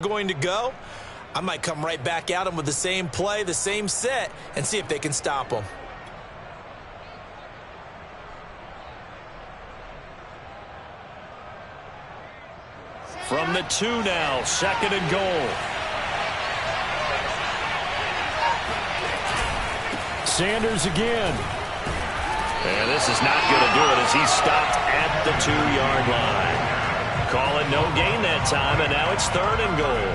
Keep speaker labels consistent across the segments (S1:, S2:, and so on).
S1: Going to go, I might come right back at them with the same play, the same set, and see if they can stop them.
S2: From the 2 now, 2nd and goal. Sanders again. And this is not going to do it as he's stopped at the 2-yard line. Call it no gain that time, and now it's 3rd and goal.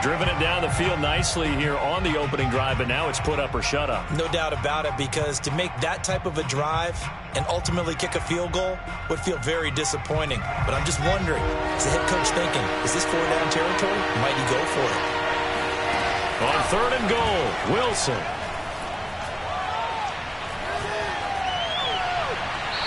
S2: Driven it down the field nicely here on the opening drive, but now it's put up or shut up.
S1: No doubt about it, because to make that type of a drive and ultimately kick a field goal would feel very disappointing. But I'm just wondering, is the head coach thinking, is this 4-down territory? Might he go for it?
S2: On 3rd and goal, Wilson.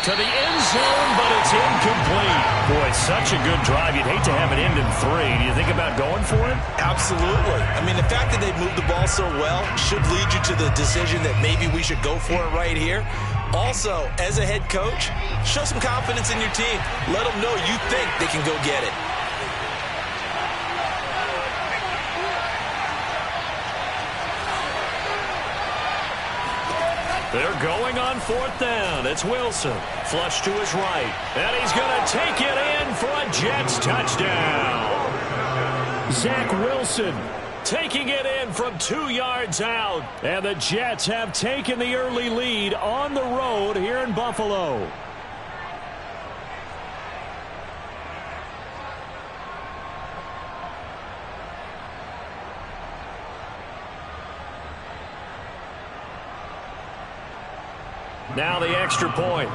S2: To the end zone, but it's incomplete. Boy, such a good drive. You'd hate to have it end in 3. Do you think about going for it?
S1: Absolutely. I mean, the fact that they moved the ball so well should lead you to the decision that maybe we should go for it right here. Also, as a head coach, show some confidence in your team. Let them know you think they can go get it.
S2: They're going on 4th down. It's Wilson. Flush to his right. And he's going to take it in for a Jets touchdown. Zach Wilson taking it in from 2 yards out. And the Jets have taken the early lead on the road here in Buffalo. Now the extra point.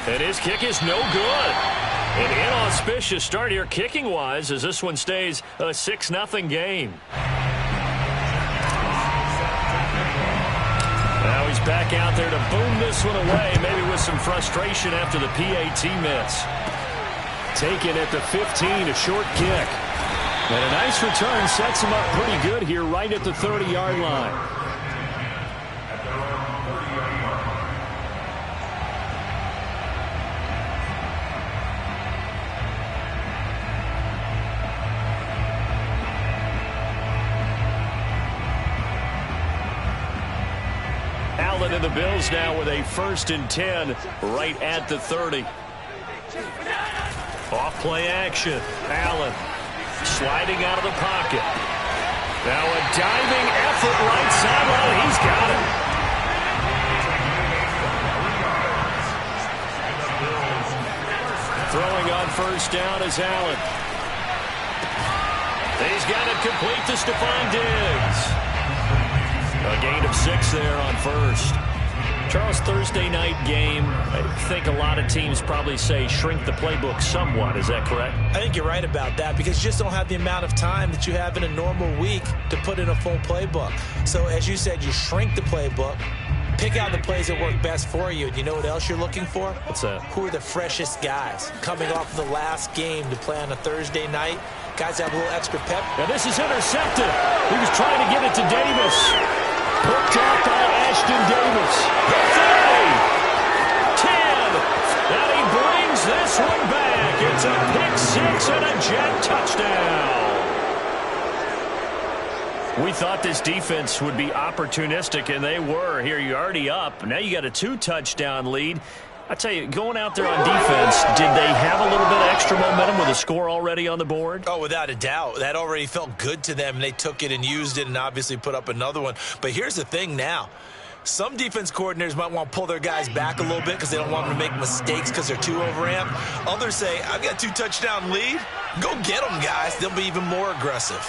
S2: And his kick is no good. An inauspicious start here kicking-wise as this one stays a 6-0 game. Now he's back out there to boom this one away, maybe with some frustration after the PAT miss. Taken at the 15, a short kick. And a nice return sets him up pretty good here right at the 30-yard line. And the Bills now with a 1st and 10 right at the 30. Off play action. Allen sliding out of the pocket. Now a diving effort right sideline. He's got it. Throwing on 1st down is Allen. He's got it complete to Stephon Diggs. A gain of 6 there on 1st. Charles, Thursday night game, I think a lot of teams probably say shrink the playbook somewhat. Is that correct?
S1: I think you're right about that, because you just don't have the amount of time that you have in a normal week to put in a full playbook. So as you said, you shrink the playbook, pick out the plays that work best for you. And you know what else you're looking for?
S2: What's that?
S1: Who are the freshest guys coming off the last game to play on a Thursday night? Guys have a little extra pep.
S2: Now this is intercepted. He was trying to get it to Davis. Hooked out by Ashton Davis. 30, 10, and he brings this one back. It's a pick 6 and a Jet touchdown. We thought this defense would be opportunistic, and they were. Here you're already up. Now you got a 2-touchdown lead. I tell you, going out there on defense, did they have a little bit of extra momentum with a score already on the board?
S1: Oh, without a doubt. That already felt good to them, and they took it and used it and obviously put up another one. But here's the thing now. Some defense coordinators might want to pull their guys back a little bit because they don't want them to make mistakes because they're too overamped. Others say, I've got a 2-touchdown lead. Go get them, guys. They'll be even more aggressive.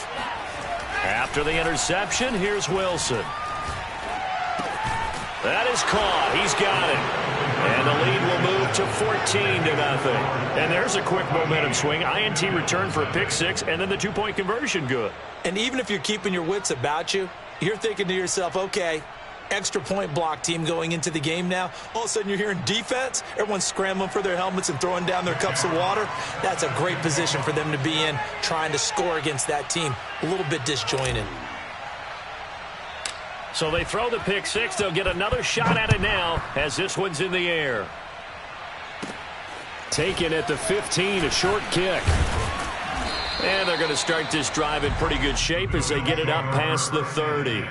S2: After the interception, here's Wilson. That is caught. He's got it. And the lead will move to 14-0. And there's a quick momentum swing. INT return for a pick 6, and then the 2-point conversion good.
S1: And even if you're keeping your wits about you, you're thinking to yourself, okay, extra point block team going into the game now. All of a sudden you're hearing defense. Everyone's scrambling for their helmets and throwing down their cups of water. That's a great position for them to be in, trying to score against that team. A little bit disjointed.
S2: So they throw the pick six. They'll get another shot at it now as this one's in the air. Taken at the 15, a short kick. And they're going to start this drive in pretty good shape as they get it up past the 30.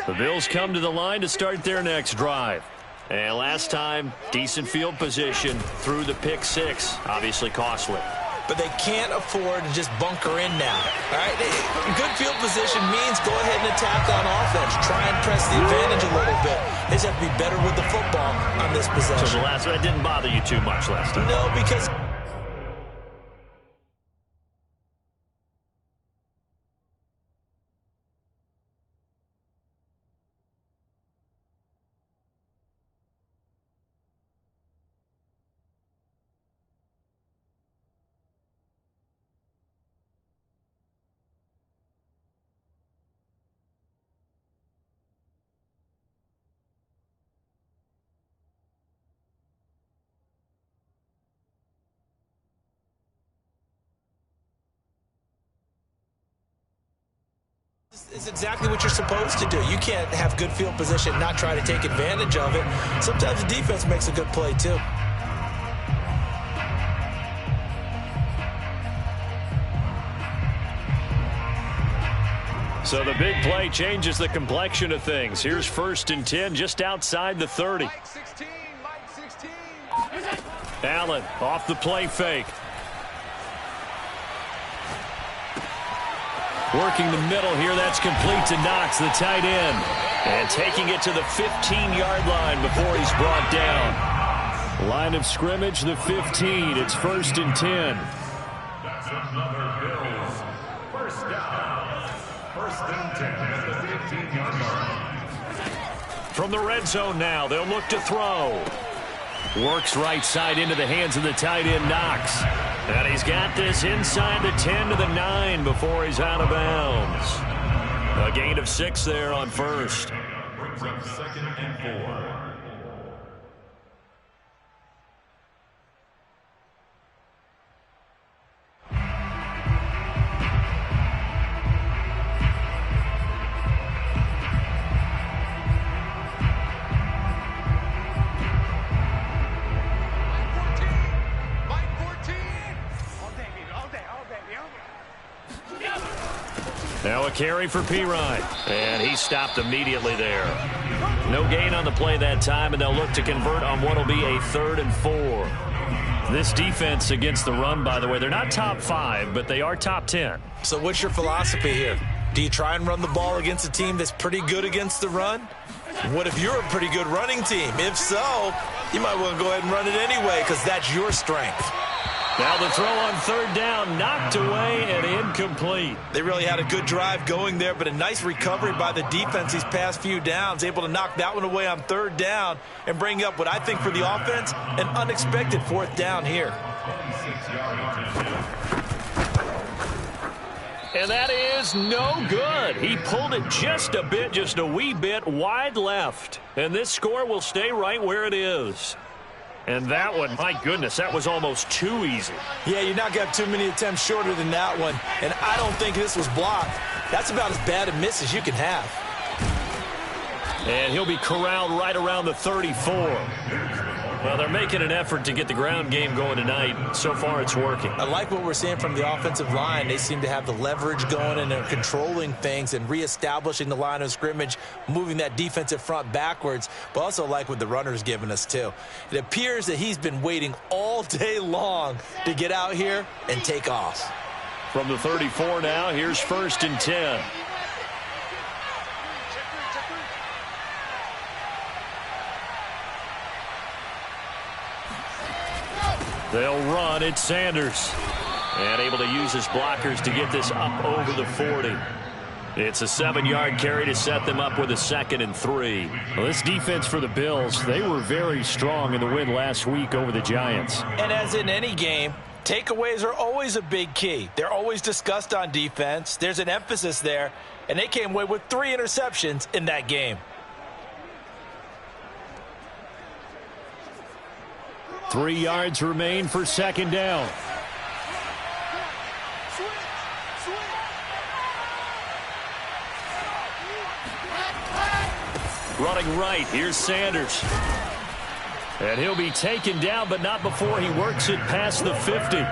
S2: The Bills come to the line to start their next drive. And last time, decent field position through the pick six. Obviously costly.
S1: But they can't afford to just bunker in now. All right? Good field position means go ahead and attack on offense. Try and press the advantage a little bit. They just have to be better with the football on this possession.
S2: So the last one, that didn't bother you too much last time?
S1: No, because... It's exactly what you're supposed to do. You can't have good field position and not try to take advantage of it. Sometimes the defense makes a good play, too.
S2: So the big play changes the complexion of things. Here's 1st and 10 just outside the 30.
S3: Mike 16.
S2: Allen off the play fake. Working the middle here, that's complete to Knox, the tight end. And taking it to the 15-yard line before he's brought down. Line of scrimmage, the 15. It's 1st and 10.
S3: That's another Bills. First down. 1st and 10 at the 15-yard line.
S2: From the red zone now, they'll look to throw. Works right side into the hands of the tight end, Knox. And he's got this inside the 10 to the 9 before he's out of bounds. A gain of 6 there on 1st.
S3: Brings up 2nd and 4.
S2: Now a carry for Pirine. And he stopped immediately there. No gain on the play that time, and they'll look to convert on what will be a 3rd and 4. This defense against the run, by the way, they're not top 5, but they are top 10.
S1: So what's your philosophy here? Do you try and run the ball against a team that's pretty good against the run? What if you're a pretty good running team? If so, you might want to go ahead and run it anyway because that's your strength.
S2: Now the throw on 3rd down, knocked away and incomplete.
S1: They really had a good drive going there, but a nice recovery by the defense these past few downs, able to knock that one away on 3rd down and bring up what I think for the offense, an unexpected 4th down here.
S2: And that is no good. He pulled it just a bit, just a wee bit wide left. And this score will stay right where it is. And that one, my goodness, that was almost too easy.
S1: Yeah, you're not going to have too many attempts shorter than that one. And I don't think this was blocked. That's about as bad a miss as you can have.
S2: And he'll be corralled right around the 34. Well, they're making an effort to get the ground game going tonight. So far, it's working.
S1: I like what we're seeing from the offensive line. They seem to have the leverage going, and they're controlling things and reestablishing the line of scrimmage, moving that defensive front backwards, but also like what the runner's giving us, too. It appears that he's been waiting all day long to get out here and take off.
S2: From the 34 now, here's 1st and 10. They'll run. It's Sanders. And able to use his blockers to get this up over the 40. It's a 7-yard carry to set them up with a 2nd and 3.
S4: Well, this defense for the Bills, they were very strong in the win last week over the Giants.
S1: And as in any game, takeaways are always a big key. They're always discussed on defense. There's an emphasis there, and they came away with 3 interceptions in that game.
S4: 3 yards remain for 2nd down.
S2: Running right, here's Sanders.
S4: And he'll be taken down, but not before he works it past the 50.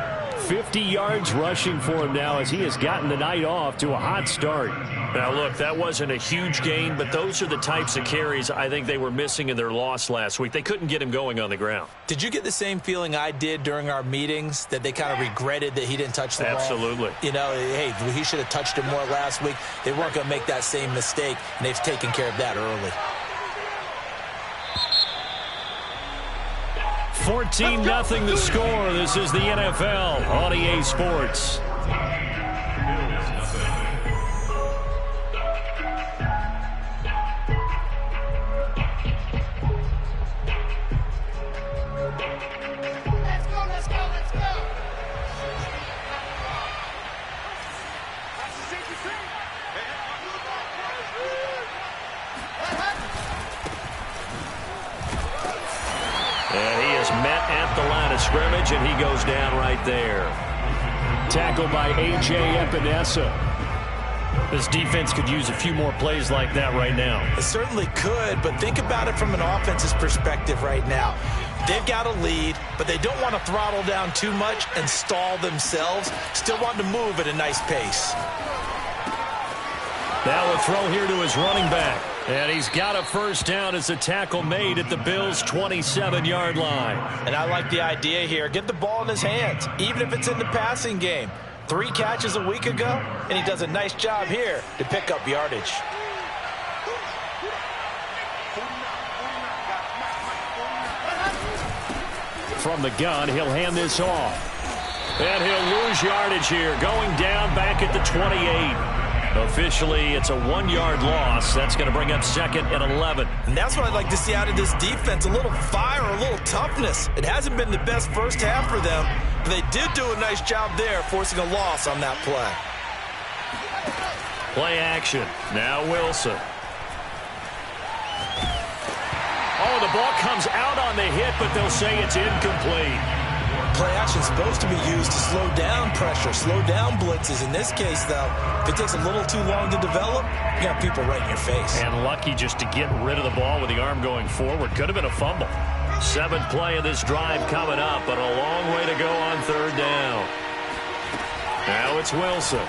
S4: 50 yards rushing for him now as he has gotten the night off to a hot start.
S2: Now, look, that wasn't a huge gain, but those are the types of carries I think they were missing in their loss last week. They couldn't get him going on the ground.
S1: Did you get the same feeling I did during our meetings, that they kind of regretted that he didn't touch the ball?
S2: Absolutely.
S1: You know, hey, he should have touched it more last week. They weren't going to make that same mistake, and they've taken care of that early.
S2: 14-0 the score. This is the NFL on EA Sports. Scrimmage, and he goes down right there.
S4: Tackled by A.J. Epinesa. This defense could use a few more plays like that right now.
S1: It certainly could, but think about it from an offense's perspective right now. They've got a lead, but they don't want to throttle down too much and stall themselves. Still want to move at a nice pace.
S2: Now a throw here to his running back. And he's got a first down as a tackle made at the Bills' 27-yard line.
S1: And I like the idea here. Get the ball in his hands, even if it's in the passing game. 3 catches a week ago, and he does a nice job here to pick up yardage.
S4: From the gun, he'll hand this off.
S2: And he'll lose yardage here, going down back at the 28. Officially, it's a 1-yard loss. That's going to bring up 2nd and 11.
S1: And that's what I'd like to see out of this defense, a little fire, a little toughness. It hasn't been the best first half for them, but they did do a nice job there, forcing a loss on that play.
S2: Play action. Now Wilson. Oh, the ball comes out on the hit, but they'll say it's incomplete.
S1: Play action is supposed to be used to slow down pressure, slow down blitzes. In this case, though, if it takes a little too long to develop, you got people right in your face.
S2: And lucky just to get rid of the ball with the arm going forward. Could have been a fumble. 7th play of this drive coming up, but a long way to go on 3rd down. Now it's Wilson.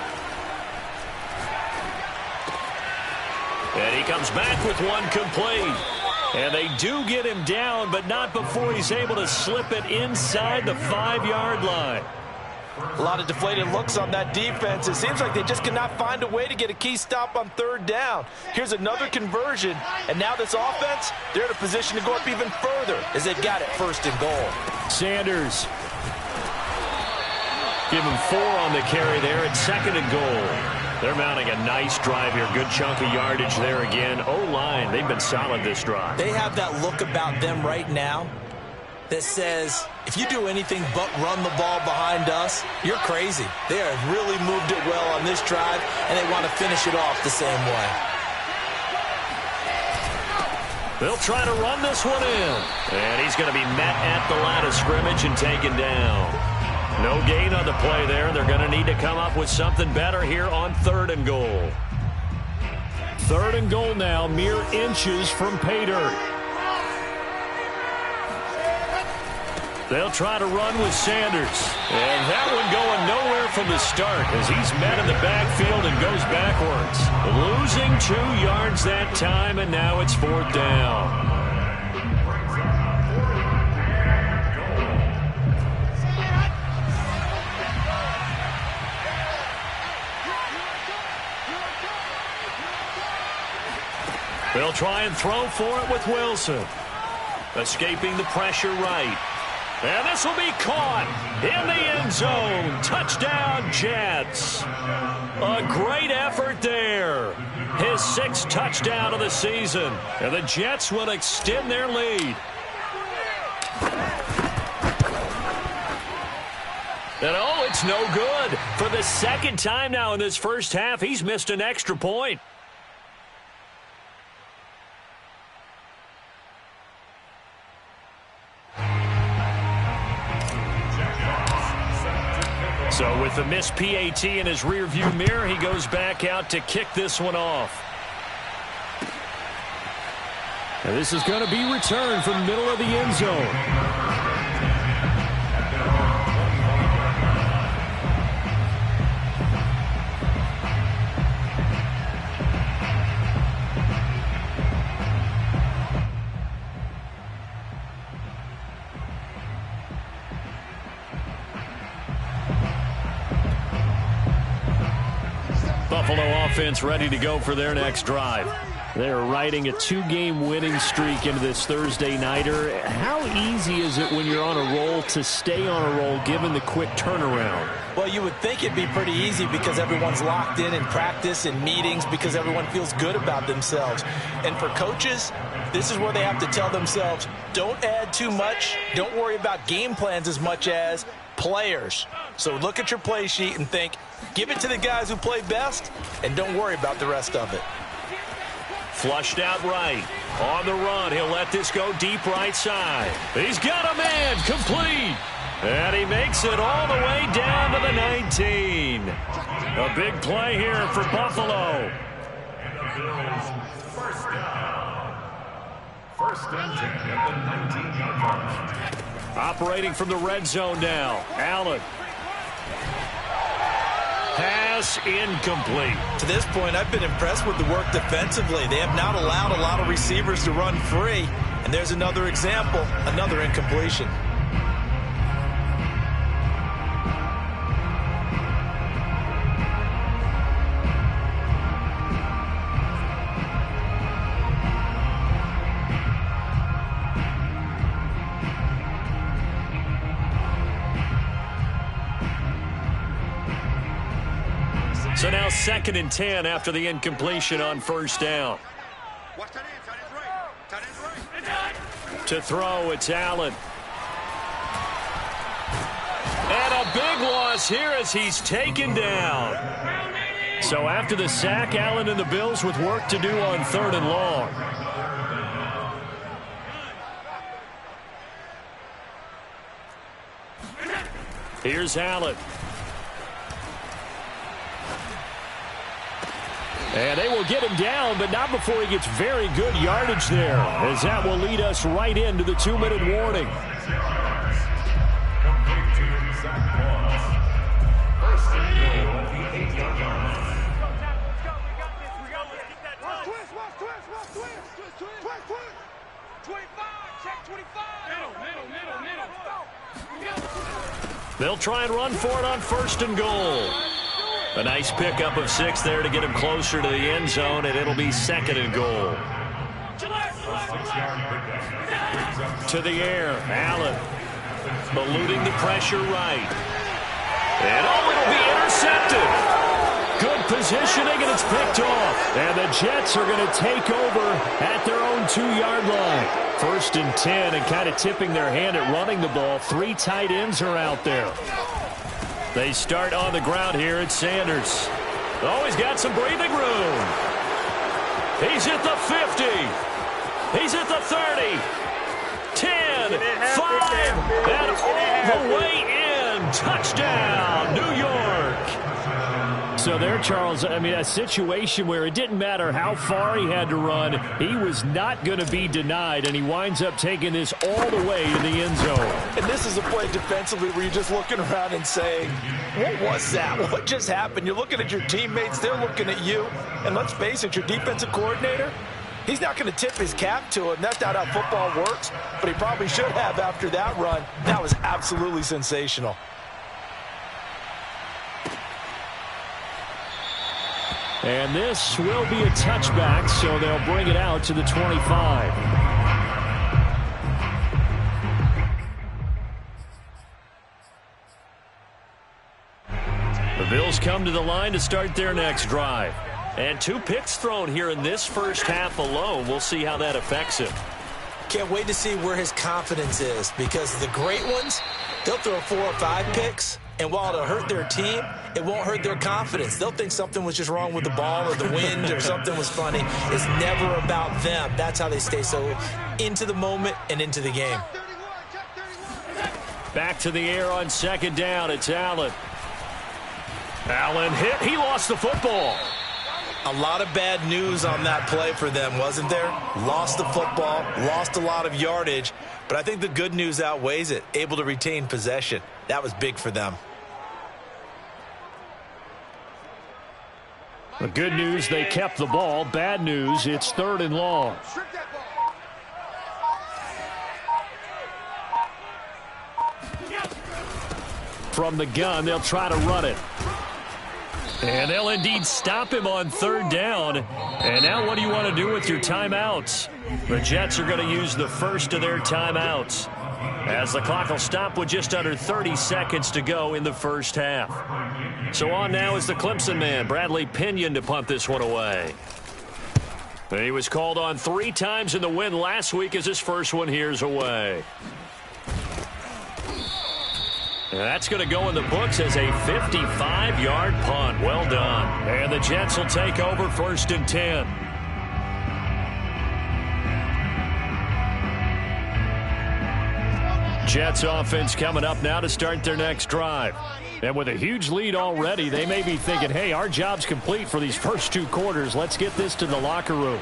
S2: And he comes back with one complete. And they do get him down, but not before he's able to slip it inside the 5-yard line.
S1: A lot of deflated looks on that defense. It seems like they just cannot find a way to get a key stop on 3rd down. Here's another conversion, and now this offense, they're in a position to go up even further as they've got it 1st and goal.
S4: Sanders.
S2: Give him 4 on the carry there at 2nd and goal. They're mounting a nice drive here. Good chunk of yardage there again. O-line, they've been solid this drive.
S1: They have that look about them right now that says, if you do anything but run the ball behind us, you're crazy. They have really moved it well on this drive, and they want to finish it off the same way.
S2: They'll try to run this one in. And he's going to be met at the line of scrimmage and taken down. No gain on the play there. They're going to need to come up with something better here on 3rd and goal.
S4: 3rd and goal now, mere inches from pay dirt.
S2: They'll try to run with Sanders. And that one going nowhere from the start as he's met in the backfield and goes backwards. Losing 2 yards that time, and now it's 4th down. They'll try and throw for it with Wilson. Escaping the pressure right. And this will be caught in the end zone. Touchdown, Jets. A great effort there. His 6th touchdown of the season. And the Jets will extend their lead. And oh, it's no good. For the 2nd time now in this first half, he's missed an extra point. So with the missed PAT in his rearview mirror, he goes back out to kick this one off. And this is going to be returned from the middle of the end zone. Buffalo offense ready to go for their next drive. They're riding a 2-game winning streak into this Thursday nighter. How easy is it when you're on a roll to stay on a roll given the quick turnaround?
S1: Well, you would think it'd be pretty easy because everyone's locked in practice and meetings because everyone feels good about themselves. And for coaches, this is where they have to tell themselves, don't add too much. Don't worry about game plans as much as players. So look at your play sheet and think, give it to the guys who play best, and don't worry about the rest of it.
S2: Flushed out right. On the run, he'll let this go deep right side. He's got a man, complete. And he makes it all the way down to the 19. A big play here for Buffalo.
S3: And the Bills, first down. First and 10 at the 19-yard line.
S2: Operating from the red zone now. Allen. Pass incomplete.
S1: To this point, I've been impressed with the work defensively. They have not allowed a lot of receivers to run free. And there's another example, another incompletion.
S2: So now 2nd and 10 after the incompletion on first down. To throw, it's Allen. And a big loss here as he's taken down. So after the sack, Allen and the Bills with work to do on 3rd and long. Here's Allen. And they will get him down, but not before he gets very good yardage there, as that will lead us right into the 2-minute warning.
S3: First and goal at the 8-yard line.
S2: They'll try and run for it on 1st and goal. A nice pickup of 6 there to get him closer to the end zone, and it'll be 2nd and goal. To the air, Allen. Eluding the pressure right. And oh, it'll be intercepted. Good positioning, and it's picked off. And the Jets are going to take over at their own 2-yard line. 1st and 10, and kind of tipping their hand at running the ball. 3 tight ends are out there. They start on the ground here at Sanders. Oh, he's got some breathing room. He's at the 50. He's at the 30. 10, 5, and all the way in. Touchdown, New York. So there, Charles, I mean, a situation where it didn't matter how far he had to run. He was not going to be denied, and he winds up taking this all the way to the end zone.
S1: And this is a play defensively where you're just looking around and saying, what was that? What just happened? You're looking at your teammates. They're looking at you. And let's face it, your defensive coordinator, he's not going to tip his cap to him. That's not how football works, but he probably should have after that run. That was absolutely sensational.
S2: And this will be a touchback, so they'll bring it out to the 25.
S4: Bills come to the line to start their next drive. And 2 picks thrown here in this first half alone. We'll see how that affects him.
S1: Can't wait to see where his confidence is, because the great ones, they'll throw 4 or 5 picks, and while it'll hurt their team, it won't hurt their confidence. They'll think something was just wrong with the ball or the wind or something was funny. It's never about them. That's how they stay so into the moment and into the game.
S4: Back to the air on second down. It's Allen. Allen hit. He lost the football.
S1: A lot of bad news on that play for them, wasn't there? Lost the football, lost a lot of yardage, but I think the good news outweighs it. Able to retain possession. That was big for them.
S4: The good news, they kept the ball. Bad news, it's 3rd and long. From the gun, they'll try to run it. And they'll indeed stop him on 3rd down. And now what do you want to do with your timeouts? The Jets are going to use the first of their timeouts, as the clock will stop with just under 30 seconds to go in the first half. So on now is the Clemson man, Bradley Pinion, to punt this one away. He was called on 3 times in the win last week as his first one here's away. And that's going to go in the books as a 55-yard punt. Well done. And the Jets will take over 1st and 10. Jets offense coming up now to start their next drive. And with a huge lead already, they may be thinking, hey, our job's complete for these first 2 quarters. Let's get this to the locker room.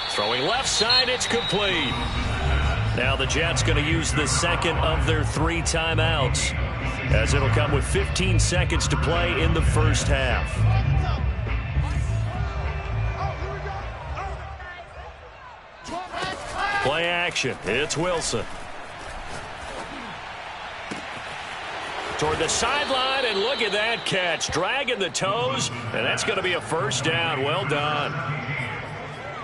S4: Throwing left side, it's complete. Now the Jets going to use the second of their 3 timeouts, as it'll come with 15 seconds to play in the first half. Play action. It's Wilson. Toward the sideline, and look at that catch. Dragging the toes, and that's going to be a first down. Well done.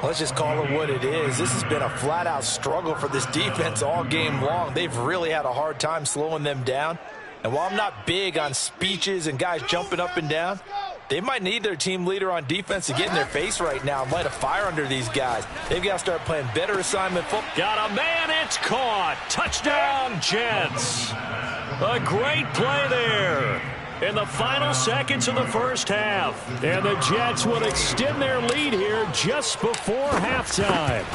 S1: Let's just call it what it is. This has been a flat-out struggle for this defense all game long. They've really had a hard time slowing them down. And while I'm not big on speeches and guys jumping up and down, they might need their team leader on defense to get in their face right now and light a fire under these guys. They've got to start playing better assignment football.
S4: Got a man, it's caught. Touchdown, Jets. A great play there in the final seconds of the first half. And the Jets will extend their lead here just before halftime.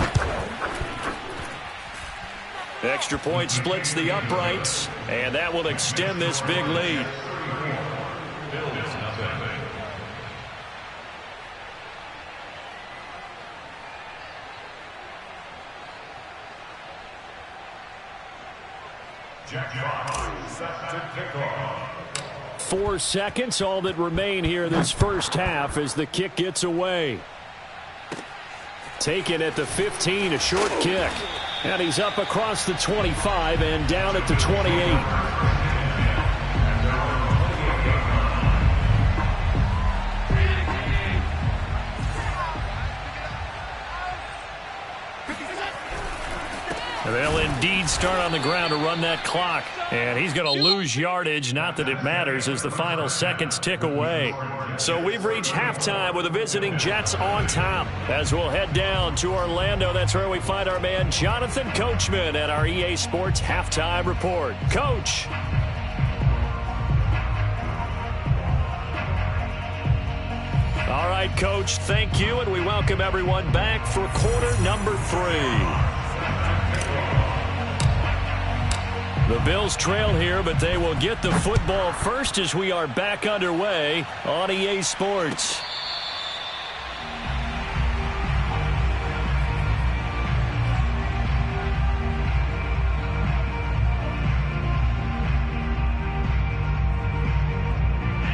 S4: Extra point splits the uprights, and that will extend this big lead.
S3: Jack Fox set to kick off.
S4: 4 seconds, all that remain here this first half as the kick gets away. Taken at the 15, a short kick. And he's up across the 25 and down at the 28. They'll indeed start on the ground to run that clock. And he's going to lose yardage. Not that it matters as the final seconds tick away. So we've reached halftime with the visiting Jets on top. As we'll head down to Orlando, that's where we find our man Jonathan Coachman at our EA Sports Halftime Report. Coach. All right, Coach, thank you. And we welcome everyone back for quarter number 3. The Bills trail here, but they will get the football first as we are back underway on EA Sports.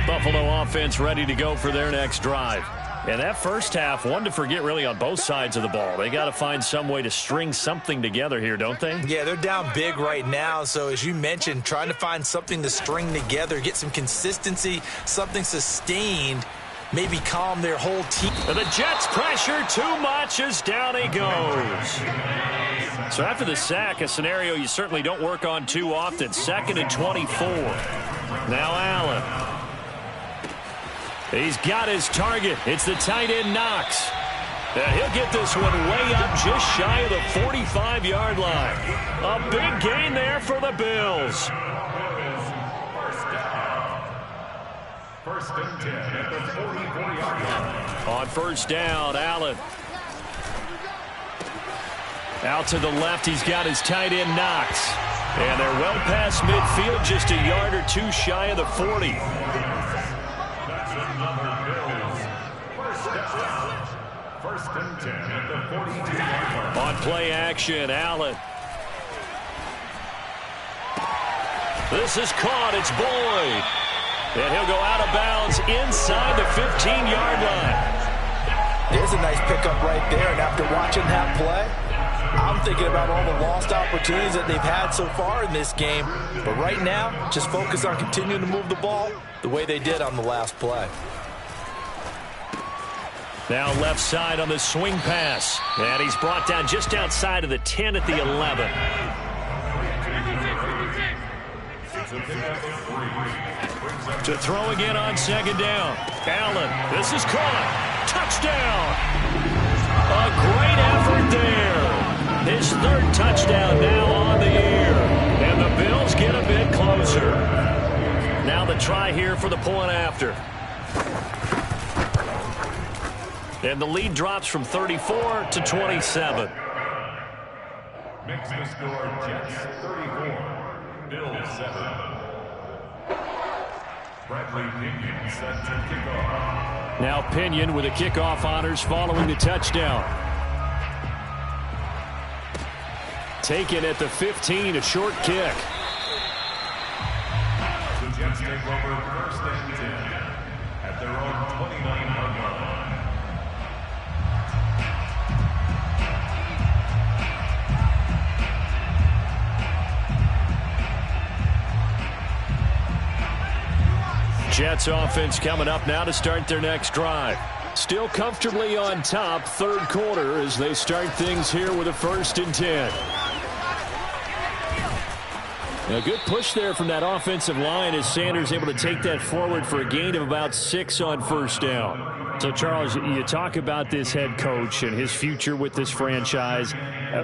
S4: Buffalo offense ready to go for their next drive. And that first half, one to forget really on both sides of the ball. They got to find some way to string something together here, don't they?
S1: Yeah, they're down big right now. So as you mentioned, trying to find something to string together, get some consistency, something sustained, maybe calm their whole team.
S4: And the Jets pressure too much as down he goes. So after the sack, a scenario you certainly don't work on too often. 2nd and 24. Now Allen. He's got his target. It's the tight end Knox. And he'll get this one way up just shy of the 45-yard line. A big gain there for the Bills.
S3: First and 10 at the 44-yard line.
S4: On first down, Allen. Out to the left, he's got his tight end Knox. And they're well past midfield, just a yard or two shy of the 40.
S3: That's another Bills. First and 10 at the 42-yard line.
S4: On play action, Allen. This is caught. It's Boyd. And he'll go out of bounds inside the 15-yard line.
S1: There's a nice pickup right there, and after watching that play, I'm thinking about all the lost opportunities that they've had so far in this game. But right now, just focus on continuing to move the ball the way they did on the last play.
S4: Now left side on the swing pass. And he's brought down just outside of the 10 at the 11. To throw again on second down. Allen, this is caught. Touchdown. A great effort there. His third touchdown now on the year. And the Bills get a bit closer. Now the try here for the point after. And the lead drops from 34 to 27.
S3: Makes the score Jets 34, Bills 7. Bradley Pinion set to kickoff.
S4: Now Pinion with the kickoff honors following the touchdown. Taken at the 15, a short kick.
S3: The Jets take over first and 10 at their own 29-yard line.
S4: Jets offense coming up now to start their next drive. Still comfortably on top, third quarter, as they start things here with a 1st and 10. A good push there from that offensive line as Sanders able to take that forward for a gain of about 6 on first down. So, Charles, you talk about this head coach and his future with this franchise.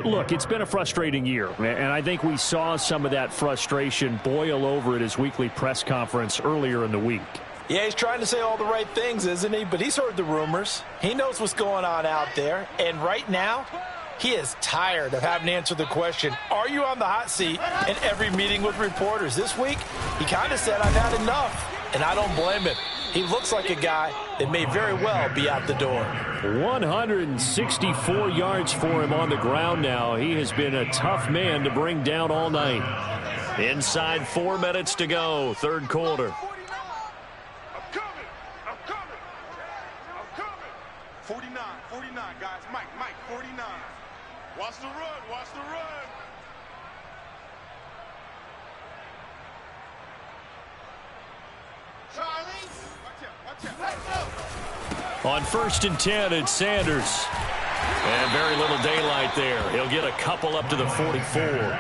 S4: Look, it's been a frustrating year, and I think we saw some of that frustration boil over at his weekly press conference earlier in the week.
S1: Yeah, he's trying to say all the right things, isn't he? But he's heard the rumors. He knows what's going on out there. And right now, he is tired of having to answer the question, are you on the hot seat in every meeting with reporters? This week, he kind of said, I've had enough. And I don't blame him. He looks like a guy that may very well be out the door.
S4: 164 yards for him on the ground now. He has been a tough man to bring down all night. Inside 4 minutes to go, third quarter.
S5: 49, guys. Mike, 49. Watch the run, watch the run. Charlie, watch out.
S4: On 1st and 10, it's Sanders. And very little daylight there. He'll get a couple up to the 44.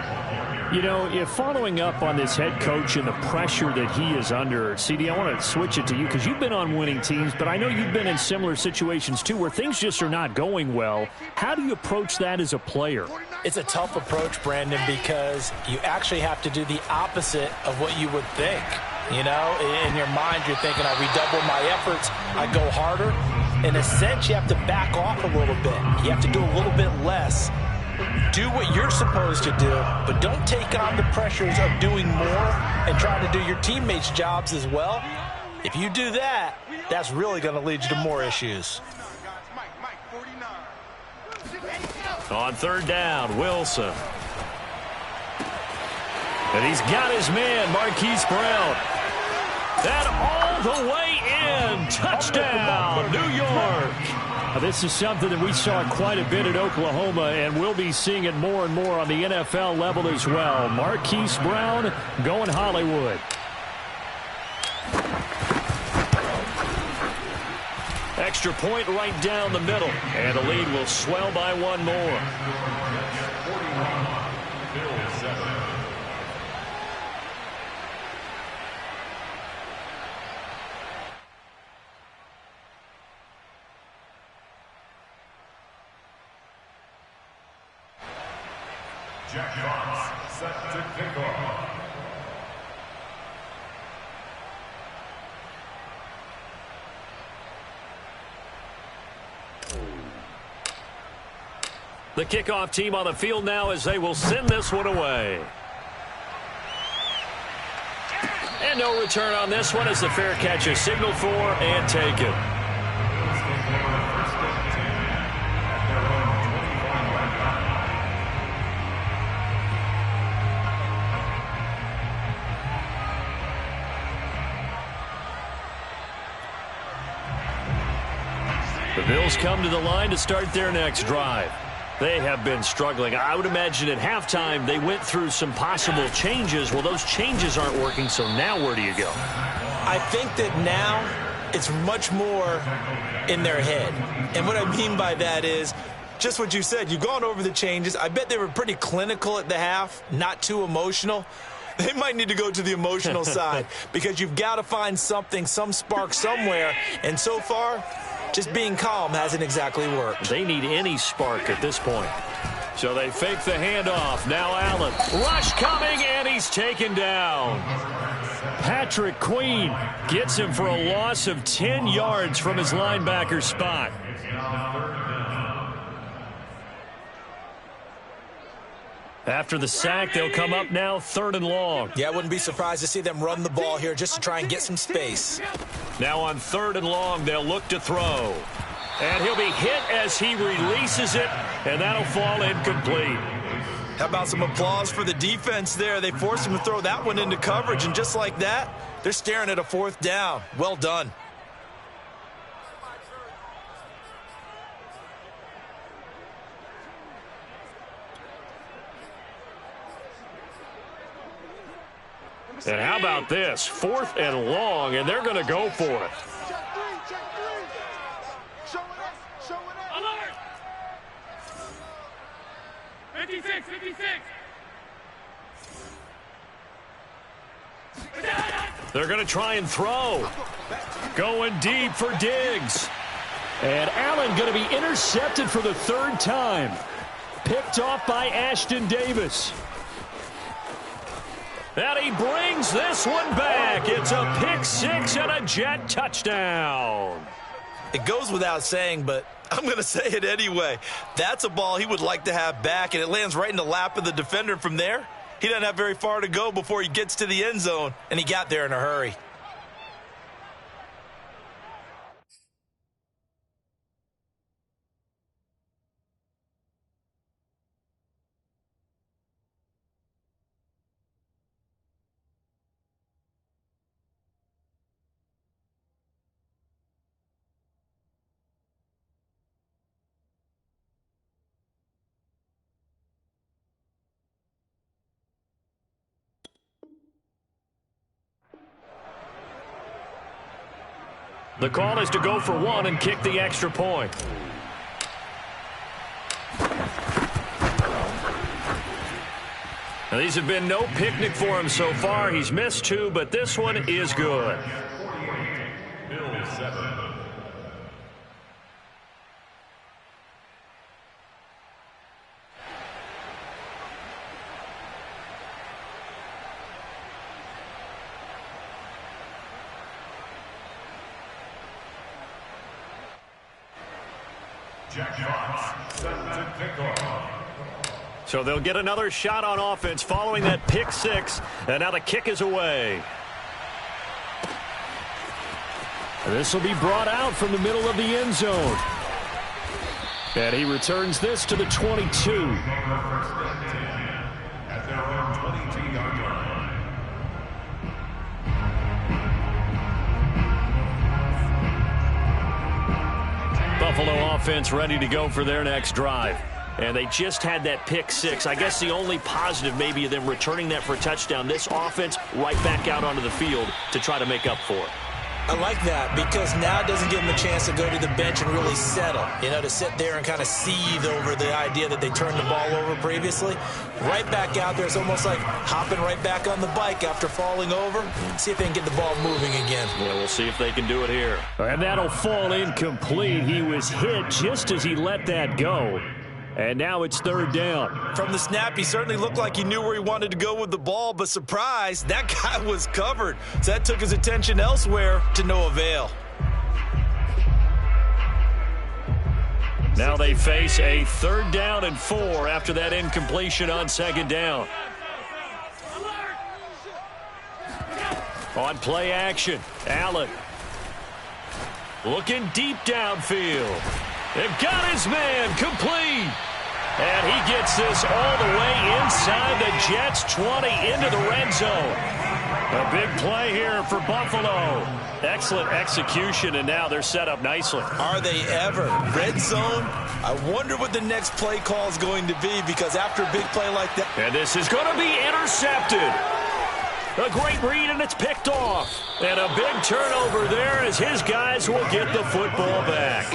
S4: You know, if following up on this head coach and the pressure that he is under, CD, I want to switch it to you because you've been on winning teams, but I know you've been in similar situations too where things just are not going well. How do you approach that as a player?
S1: It's a tough approach, Brandon, because you actually have to do the opposite of what you would think. You know, in your mind, you're thinking, I redouble my efforts, I go harder. In a sense, you have to back off a little bit. You have to do a little bit less. Do what you're supposed to do, but don't take on the pressures of doing more and trying to do your teammates' jobs as well. If you do that, that's really going to lead you to more issues.
S4: On third down, Wilson. And he's got his man, Marquise Brown. That all the way in. Touchdown, New York. This is something that we saw quite a bit at Oklahoma, and we'll be seeing it more and more on the NFL level as well. Marquise Brown going Hollywood. Extra point right down the middle, and the lead will swell by one more.
S3: Jack Fox set to kick off.
S2: The kickoff team on the field now as they will send this one away. And no return on this one as the fair catch is signaled for and taken. The Bills come to the line to start their next drive. They have been struggling. I would imagine at halftime they went through some possible changes. Well, those changes aren't working, so now where do you go?
S1: I think that now it's much more in their head. And what I mean by that is just what you said. You've gone over the changes. I bet they were pretty clinical at the half, not too emotional. They might need to go to the emotional side because you've got to find something, some spark somewhere. And so far, just being calm hasn't exactly worked.
S2: They need any spark at this point. So they fake the handoff. Now Allen. Rush coming, and he's taken down. Patrick Queen gets him for a loss of 10 yards from his linebacker spot. After the sack, they'll come up now 3rd and long.
S1: Yeah, I wouldn't be surprised to see them run the ball here just to try and get some space.
S2: Now on 3rd and long, they'll look to throw. And he'll be hit as he releases it, and that'll fall incomplete.
S1: How about some applause for the defense there? They forced him to throw that one into coverage, and just like that, they're staring at a 4th down. Well done.
S2: And how about this? 4th and long, and they're going to go for it.
S5: Check three. Show it up.
S6: Alert! 56.
S2: They're going to try and throw. Going deep for Diggs. And Allen going to be intercepted for the 3rd time. Picked off by Ashton Davis. And he brings this one back. It's a pick 6 and a Jet touchdown.
S1: It goes without saying, but I'm going to say it anyway. That's a ball he would like to have back, and it lands right in the lap of the defender from there. He doesn't have very far to go before he gets to the end zone, and he got there in a hurry.
S2: The call is to go for 1 and kick the extra point. Now, these have been no picnic for him so far. He's missed 2, but this one is good.
S3: Bill 7. Jack Fox set to kick off.
S2: So they'll get another shot on offense following that pick 6, and now the kick is away. This will be brought out from the middle of the end zone. And he returns this to the 22.
S3: At their own 22-yard line.
S2: Buffalo offense ready to go for their next drive. And they just had that pick 6. I guess the only positive maybe of them returning that for a touchdown. This offense right back out onto the field to try to make up for it.
S1: I like that because now it doesn't give them a chance to go to the bench and really settle, to sit there and kind of seethe over the idea that they turned the ball over previously. Right back out there, it's almost like hopping right back on the bike after falling over. See if they can get the ball moving again.
S2: Yeah, we'll see if they can do it here. And that'll fall incomplete. He was hit just as he let that go.
S4: And now it's third down.
S1: From the snap, he certainly looked like he knew where he wanted to go with the ball, but surprise, that guy was covered. So that took his attention elsewhere to no avail.
S4: Now they face a 3rd down and 4 after that incompletion on 2nd down. On play action, Allen. Looking deep downfield. It got his man complete. And he gets this all the way inside the Jets' 20 into the red zone. A big play here for Buffalo. Excellent execution, and now they're set up nicely.
S1: Are they ever? Red zone? I wonder what the next play call is going to be, because after a big play like that...
S4: And this is going to be intercepted. A great read, and it's picked off. And a big turnover there as his guys will get the football back.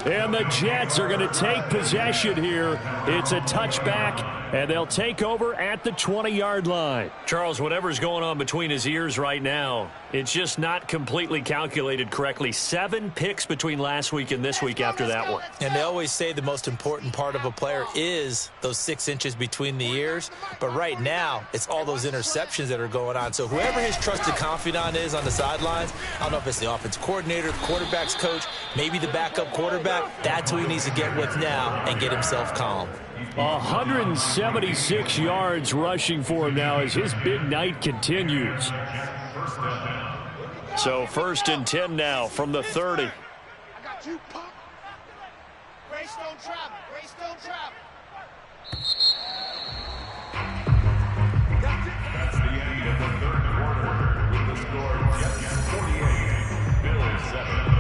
S4: And the Jets are going to take possession here. It's a touchback, and they'll take over at the 20-yard line. Charles, whatever's going on between his ears right now, it's just not completely calculated correctly. 7 picks between last week and this week after that one.
S1: And they always say the most important part of a player is those 6 inches between the ears. But right now, it's all those interceptions that are going on. So whoever his trusted confidant is on the sidelines, I don't know if it's the offense coordinator, quarterback's coach, maybe the backup quarterback, that's who he needs to get with now and get himself calm.
S4: 176 yards rushing for him now as his big night continues. So 1st and 10 now from the 30.
S5: I got you, Pop. Grace don't travel. Grace don't travel.
S3: That's the end of the 3rd quarter with the score Jets 48, Bills 7.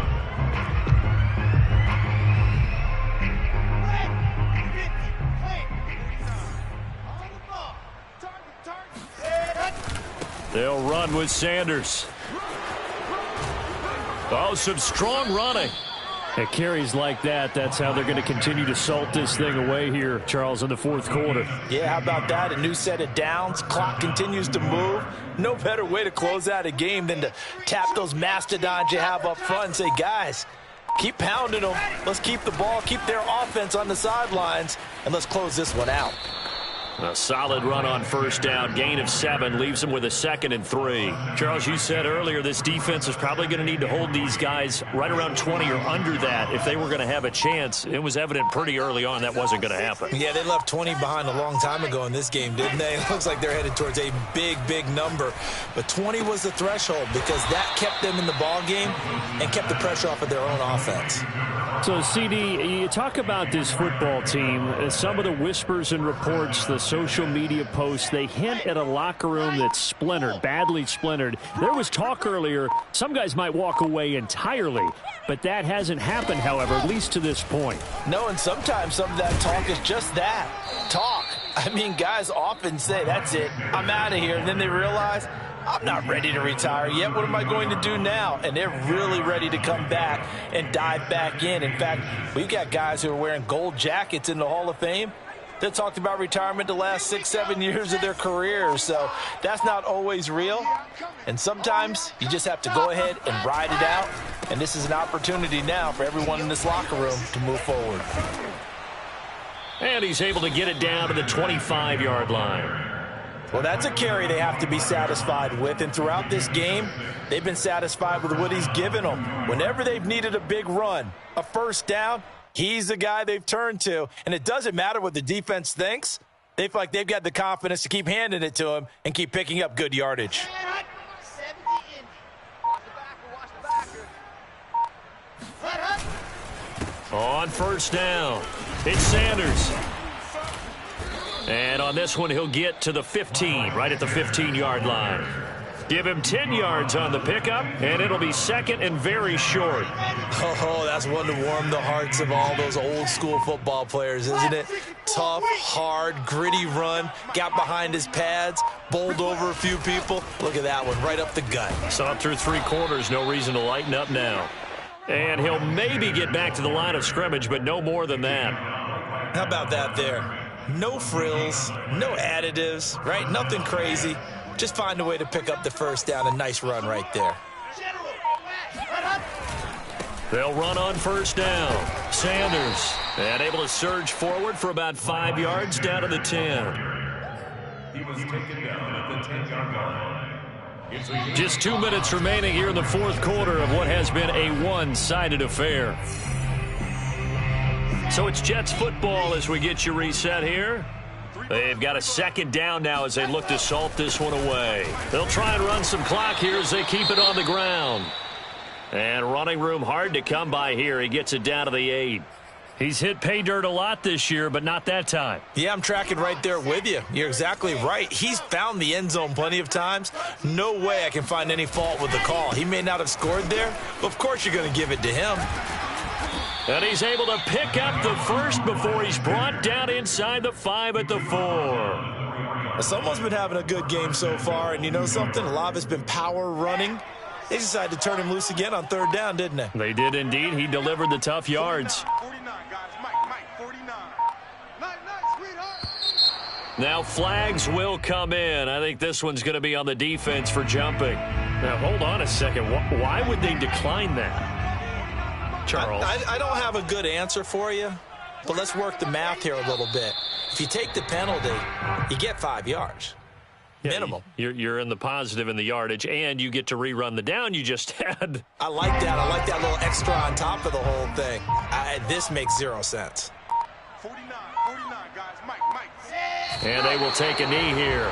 S4: They'll run with Sanders. Oh, some strong running. At carries like that, that's how they're going to continue to salt this thing away here, Charles, in the 4th quarter.
S1: Yeah, how about that? A new set of downs. Clock continues to move. No better way to close out a game than to tap those mastodons you have up front and say, guys, keep pounding them. Let's keep the ball, keep their offense on the sidelines, and let's close this one out.
S4: A solid run on 1st down. Gain of 7 leaves them with a 2nd and 3. Charles, you said earlier this defense is probably going to need to hold these guys right around 20 or under that if they were going to have a chance. It was evident pretty early on that wasn't going to happen.
S1: Yeah, they left 20 behind a long time ago in this game, didn't they? It looks like they're headed towards a big, big number. But 20 was the threshold because that kept them in the ball game and kept the pressure off of their own offense.
S4: So, CD, you talk about this football team. Some of the whispers and reports, the social media posts, they hint at a locker room that's splintered, badly splintered. There was talk earlier, some guys might walk away entirely, but that hasn't happened, however, at least to this point.
S1: No, and sometimes some of that talk is just that, talk. I mean, guys often say, that's it, I'm out of here, and then they realize, I'm not ready to retire yet. What am I going to do now? And they're really ready to come back and dive back in. In fact, we've got guys who are wearing gold jackets in the Hall of Fame that talked about retirement the last 6-7 years of their careers. So that's not always real. And sometimes you just have to go ahead and ride it out. And this is an opportunity now for everyone in this locker room to move forward.
S4: And he's able to get it down to the 25-yard line.
S1: Well, that's a carry they have to be satisfied with. And throughout this game, they've been satisfied with what he's given them. Whenever they've needed a big run, a 1st down, he's the guy they've turned to. And it doesn't matter what the defense thinks. They feel like they've got the confidence to keep handing it to him and keep picking up good yardage.
S4: On 1st down, it's Sanders. And on this one, he'll get to the 15, right at the 15-yard line. Give him 10 yards on the pickup, and it'll be 2nd and very short.
S1: Oh, that's one to warm the hearts of all those old-school football players, isn't it? Tough, hard, gritty run, got behind his pads, bowled over a few people. Look at that one, right up the gut.
S4: Saw it through 3 quarters, no reason to lighten up now. And he'll maybe get back to the line of scrimmage, but no more than that.
S1: How about that there? No frills, no additives, right? Nothing crazy. Just find a way to pick up the 1st down. A nice run right there.
S4: They'll run on 1st down.
S2: Sanders. And able to surge forward for about 5 yards down to the 10.
S3: He was taken down at the 10-yard line.
S2: Just 2 minutes remaining here in the fourth quarter of what has been a one-sided affair. So it's Jets football as we get you reset here. They've got a second down now as they look to salt this one away. They'll try and run some clock here as they keep it on the ground. And running room hard to come by here. He gets it down to the 8. He's hit pay dirt a lot this year, but not that time.
S1: Yeah, I'm tracking right there with you. You're exactly right. He's found the end zone plenty of times. No way I can find any fault with the call. He may not have scored there, but of course you're going to give it to him.
S2: And he's able to pick up the first before he's brought down inside the 5 at the 4.
S1: Someone's been having a good game so far, and you know something? A lot of it's been power running. They decided to turn him loose again on third down, didn't they?
S2: They did indeed. He delivered the tough yards.
S5: 49, guys. Mike, 49. Nice, sweetheart.
S2: Now flags will come in. I think this one's going to be on the defense for jumping. Now, hold on a second. Why would they decline that, Charles?
S1: I don't have a good answer for you, but let's work the math here a little bit. If you take the penalty, you get 5 yards.
S2: Yeah,
S1: minimum.
S2: You're in the positive in the yardage, and you get to rerun the down you just had.
S1: I like that. I like that little extra on top of the whole thing. This makes 0 sense.
S5: 49, guys. Mike.
S2: And they will take a knee here.